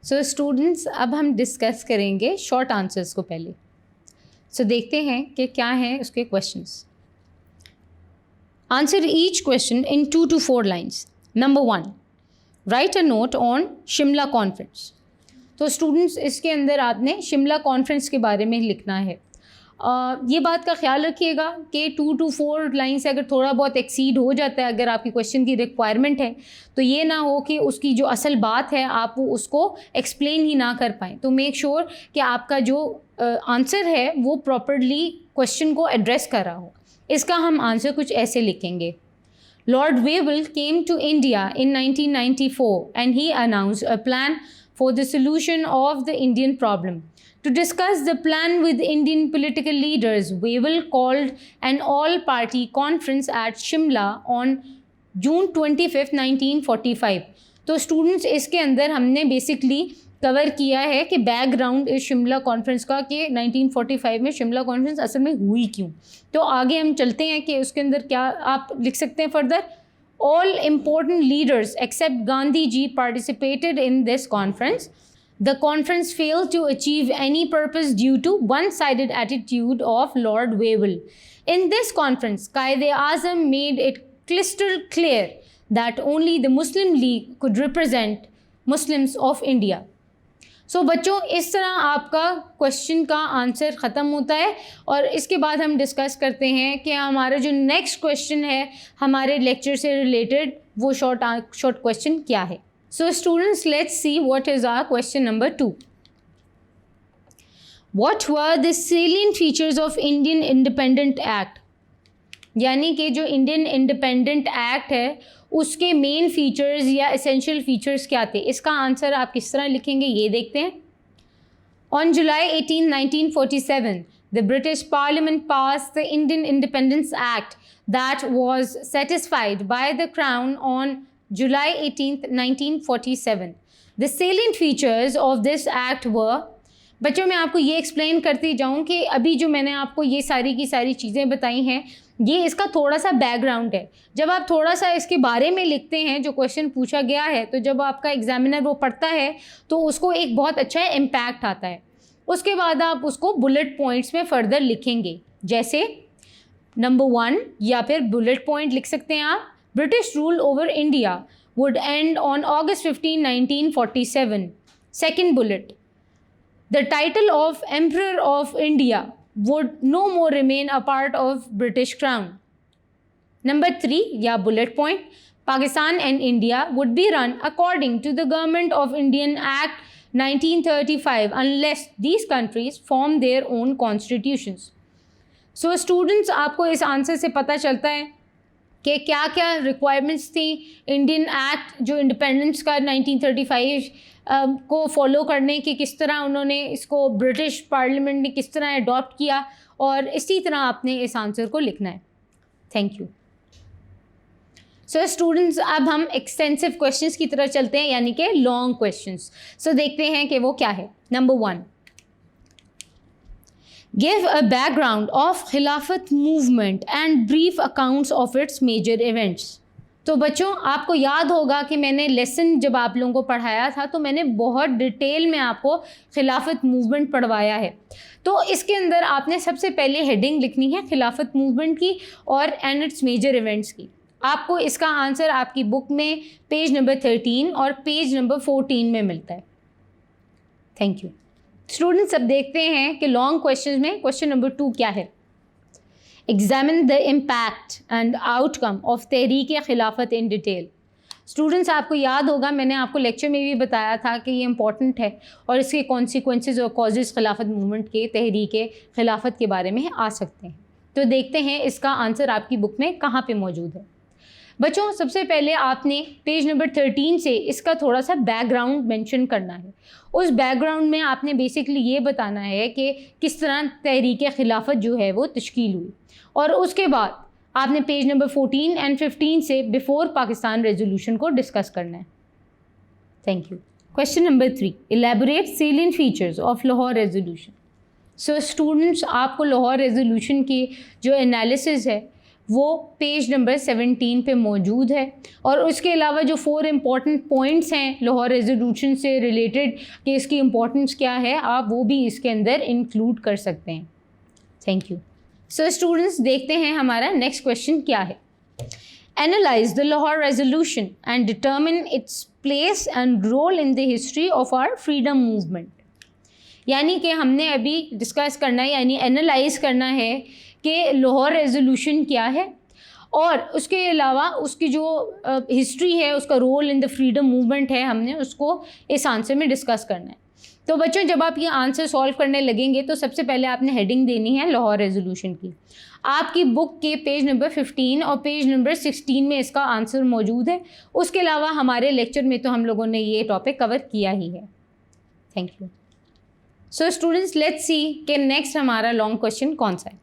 So students, अब हम discuss करेंगे शॉर्ट आंसर्स को पहले। सो देखते हैं कि क्या हैं उसके questions. Answer each question in 2 to 4 lines. Number 1, right a note on Shimla conference. तो स्टूडेंट्स, इसके अंदर आपने शिमला कॉन्फ्रेंस के बारे में लिखना है। ये बात का ख्याल रखिएगा कि 2 to 4 लाइन से अगर थोड़ा बहुत एक्सीड हो जाता है, अगर आपकी क्वेश्चन की रिक्वायरमेंट है, तो ये ना हो कि उसकी जो असल बात है आप वो उसको एक्सप्लेन ही ना कर पाएँ। तो मेक श्योर कि आपका जो आंसर है वो प्रॉपरली क्वेश्चन को एड्रेस कर रहा हो। इसका हम आंसर कुछ ऐसे लिखेंगे। Lord Wavell came to India in 1994 and he announced a plan for the solution of the Indian problem. To discuss the plan with Indian political leaders, Wavell called an all-party conference at Shimla on June 25, 1945. तो students, इसके अंदर हमने basically cover किया है कि background इस Shimla conference का कि 1945 में शिमला कॉन्फ्रेंस असल में हुई क्यों। तो आगे हम चलते हैं कि उसके अंदर क्या आप लिख सकते हैं further. All important leaders except Gandhi ji participated in this conference. The conference failed to achieve any purpose due to one-sided attitude of Lord Wavell. In this conference, Quaid-e-Azam made it crystal clear that only the Muslim League could represent Muslims of India. सो बच्चों, इस तरह आपका question का answer ख़त्म होता है और इसके बाद हम डिस्कस करते हैं कि हमारा जो नेक्स्ट क्वेश्चन है हमारे लेक्चर से रिलेटेड वो शॉर्ट क्वेश्चन क्या है। So students, let's see what is our question number 2। What were the salient features of Indian independent act. यानी कि जो इंडियन इंडिपेंडेंट एक्ट है उसके मेन फीचर्स या एसेंशियल फीचर्स क्या थे। इसका आंसर आप किस तरह लिखेंगे ये देखते हैं। On July 18, 1947 the British parliament pass the Indian Independence Act that was satisfied by the crown on July 18, 1947। The salient features of this act were. बच्चों, मैं आपको ये एक्सप्लेन करती जाऊँ कि अभी जो मैंने आपको ये सारी की सारी चीज़ें बताई हैं ये इसका थोड़ा सा बैकग्राउंड है। जब आप थोड़ा सा इसके बारे में लिखते हैं जो क्वेश्चन पूछा गया है, तो जब आपका एग्जामिनर वो पढ़ता है तो उसको एक बहुत अच्छा इम्पैक्ट आता है। उसके बाद आप उसको बुलेट पॉइंट्स में फर्दर लिखेंगे, जैसे नंबर 1 या फिर बुलेट पॉइंट लिख सकते हैं आप। British rule over India would and on August 15, 1947। Second bullet, the title of emperor of India would no more remain a part of British Crown. Number 3 या bullet point, Pakistan and India would be run according to the Government of Indian Act 1935 unless these countries form their own constitutions. So students, आपको इस answer से पता चलता है कि क्या क्या रिक्वायरमेंट्स थी इंडियन एक्ट जो इंडिपेंडेंस का 1935 को फॉलो करने की, किस तरह उन्होंने इसको ब्रिटिश पार्लियामेंट ने किस तरह अडॉप्ट किया, और इसी तरह आपने इस आंसर को लिखना है। Thank you. सो स्टूडेंट्स, अब हम एक्सटेंसिव क्वेश्चंस की तरफ चलते हैं, यानी कि लॉन्ग क्वेश्चंस। सो देखते हैं कि वो क्या है। Number 1, give a background of Khilafat movement and brief accounts of its major events. तो बच्चों, आपको याद होगा कि मैंने लेसन जब आप लोगों को पढ़ाया था तो मैंने बहुत डिटेल में आपको खिलाफत मूवमेंट पढ़वाया है। तो इसके अंदर आपने सबसे पहले हेडिंग लिखनी है खिलाफत मूवमेंट की और एंड इट्स मेजर इवेंट्स की। आपको इसका आंसर आपकी बुक में पेज नंबर 13 और पेज नंबर 14 में मिलता है। Thank you. स्टूडेंट्स, अब देखते हैं कि लॉन्ग क्वेश्चन में क्वेश्चन नंबर 2 क्या है। Examine the impact and outcome of तहरीक-ए-खिलाफत in detail। Students, आपको याद होगा मैंने आपको लेक्चर में भी बताया था कि ये इंपॉर्टेंट है और इसके कॉन्सिक्वेंसेस और कॉजेज़ खिलाफत मूवमेंट के तहरीक-ए-खिलाफत के बारे में आ सकते हैं। तो देखते हैं इसका आंसर आपकी बुक में कहाँ पे मौजूद है। बच्चों, सबसे पहले आपने पेज नंबर 13 से इसका थोड़ा सा बैकग्राउंड मेंशन करना है। उस बैकग्राउंड में आपने बेसिकली ये बताना है कि किस तरह तहरीक-ए-खिलाफत जो है वो तश्कील हुई, और उसके बाद आपने पेज नंबर 14 एंड 15 से बिफोर पाकिस्तान रेजोल्यूशन को डिस्कस करना है। Thank you. Question number 3, elaborate salient features of Lahore resolution. So students, आपको लाहौर रेजोल्यूशन की जो एनालिसिस है वो पेज नंबर 17 पे मौजूद है। और उसके अलावा जो 4 इम्पॉर्टेंट पॉइंट्स हैं लाहौर रेजोल्यूशन से रिलेटेड कि इसकी इम्पोर्टेंस क्या है, आप वो भी इसके अंदर इंक्लूड कर सकते हैं। Thank you. सो स्टूडेंट्स, देखते हैं हमारा नेक्स्ट क्वेश्चन क्या है। Analyze the Lahore Resolution and determine its place and role in the history of our freedom movement। यानी कि हमने अभी डिस्कस करना है, यानी एनालाइज करना है कि लाहौर रेजोल्यूशन क्या है और उसके अलावा उसकी जो हिस्ट्री है, उसका role in the freedom movement है, हमने उसको इस आंसर में डिस्कस करना है। तो बच्चों, जब आप ये आंसर सॉल्व करने लगेंगे तो सबसे पहले आपने हेडिंग देनी है लाहौर रेजोल्यूशन की। आपकी बुक के पेज नंबर 15 और पेज नंबर 16 में इसका आंसर मौजूद है। उसके अलावा हमारे लेक्चर में तो हम लोगों ने ये टॉपिक कवर किया ही है। Thank you. So students, let's see कि नेक्स्ट हमारा लॉन्ग क्वेश्चन कौन सा है।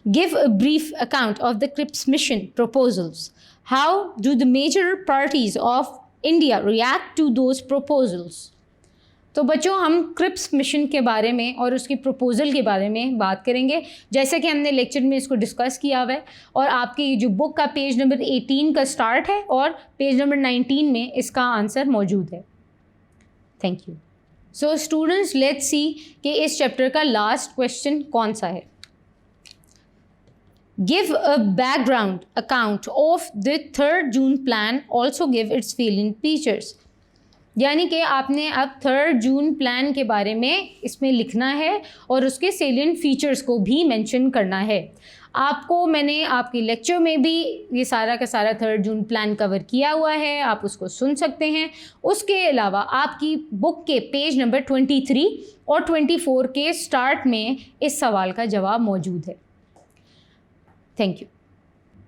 Give a brief account of the Cripps mission proposals. How do the major parties of India react to those proposals. तो बच्चों, हम क्रिप्स मिशन के बारे में और उसकी प्रपोज़ल के बारे में बात करेंगे, जैसे कि हमने लेक्चर में इसको डिस्कस किया हुआ है। और आपकी जो बुक का पेज नंबर 18 का स्टार्ट है और पेज नंबर 19 में इसका आंसर मौजूद है। Thank you. So students, let's see कि इस चैप्टर का लास्ट क्वेश्चन कौन सा है। Give a background account of the 3rd June plan, also give its failing features. यानी कि आपने अब 3rd जून प्लान के बारे में इसमें लिखना है और उसके सेलिएंट फीचर्स को भी मेंशन करना है। आपको मैंने आपके लेक्चर में भी ये सारा का सारा 3rd जून प्लान कवर किया हुआ है, आप उसको सुन सकते हैं। उसके अलावा आपकी बुक के पेज नंबर 23 और 24 के स्टार्ट में इस सवाल का जवाब मौजूद है। Thank you.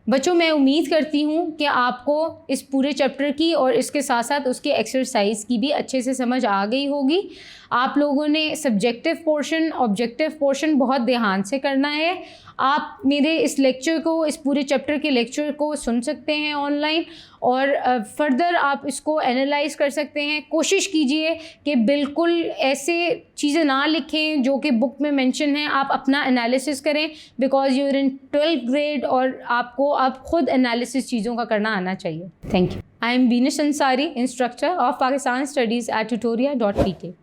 बच्चों, मैं उम्मीद करती हूँ कि आपको इस पूरे चैप्टर की और इसके साथ साथ उसके एक्सरसाइज की भी अच्छे से समझ आ गई होगी। आप लोगों ने सब्जेक्टिव पोर्शन, ऑब्जेक्टिव पोर्शन बहुत ध्यान से करना है। आप मेरे इस लेक्चर को, इस पूरे चैप्टर के लेक्चर को सुन सकते हैं ऑनलाइन और फर्दर आप इसको एनालाइज कर सकते हैं। कोशिश कीजिए कि बिल्कुल ऐसे चीज़ें ना लिखें जो कि बुक में मेंशन है, आप अपना एनालिसिस करें, because you are in 12th grade और आपको अब खुद एनालिसिस चीज़ों का करना आना चाहिए। Thank you. I am Beenish Ansari, instructor of Pakistan studies eight tutoria.pk।